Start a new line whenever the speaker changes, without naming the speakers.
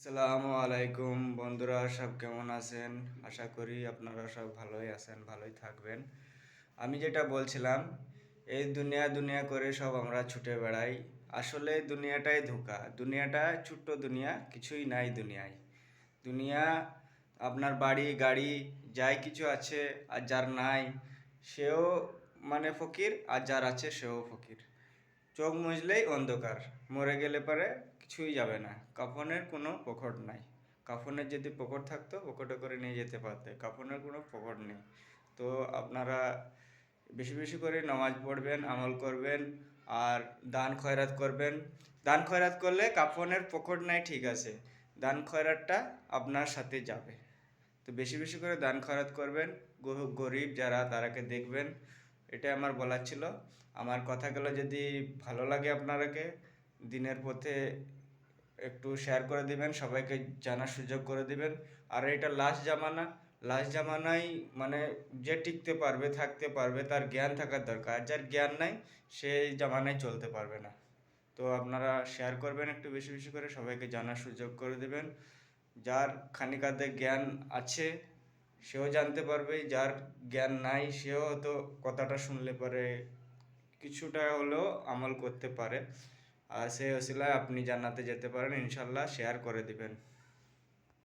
আসসালামু আলাইকুম বন্ধুরা, সব কেমন আছেন? আশা করি আপনারা সব ভালোই আছেন, ভালোই থাকবেন। আমি যেটা বলছিলাম, এই দুনিয়া দুনিয়া করে সব আমরা ছুটে বেড়াই। আসলে দুনিয়াটাই ধোঁকা। দুনিয়াটা ছোট্ট দুনিয়া, কিছুই নাই দুনিয়ায়। দুনিয়া আপনার বাড়ি গাড়ি যাই কিছু আছে, আর যার নাই সেও মানে ফকির, আর যার আছে সেও ফকির। চোখ মুজলেই অন্ধকার, মরে গেলে পরে কিছুই যাবে না। কাফনের কোনো পকড় নাই। কাফনের যদি পকড় থাকতো পকেটে করে নিয়ে যেতে পারতে, কাফনের কোনো পকড় নেই। তো আপনারা বেশি বেশি করে নামাজ পড়বেন, আমল করবেন, আর দান খয়রাত করবেন। দান খয়রাত করলে কাফনের পকড় নাই ঠিক আছে, দান খয়রাতটা আপনার সাথে যাবে। তো বেশি বেশি করে দান খয়রাত করবেন, গরিব যারা তারাকে দেখবেন। এটা আমার বলার ছিল। আমার কথাগুলো যদি ভালো লাগে আপনারাকে, দিনের পথে একটু শেয়ার করে দিবেন, সবাইকে জানার সুযোগ করে দিবেন। আর এটা লাস্ট জামানা, লাস্ট জামানায় মানে যে টিকতে পারবে থাকতে পারবে তার জ্ঞান থাকার দরকার, যার জ্ঞান নাই সে এই জামানায় চলতে পারবে না। তো আপনারা শেয়ার করবেন একটু বেশি বেশি করে, সবাইকে জানার সুযোগ করে দেবেন। যার খানিকাতে জ্ঞান আছে সেও জানতে পারবে, যার জ্ঞান নাই সেও হয়তো কথাটা শুনলে পরে কিছুটা হলেও আমল করতে পারে। আর সেই ওসিলায় আপনি জান্নাতে যেতে পারেন ইনশাল্লাহ। শেয়ার করে দিবেন।